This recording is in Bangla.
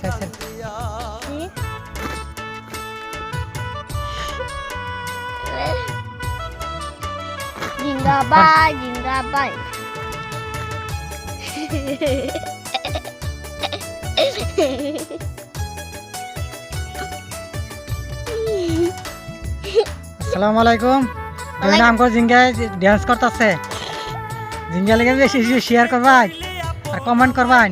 চাইছেন জিন্দাবাদ জিন্দাবাদ আসসালামু আলাইকুম দুই নাম করে জিঙ্গায় ডান্স করতেছে জিঙ্গা লেগে বেশি শেয়ার করবাই আর কমেন্ট করবাই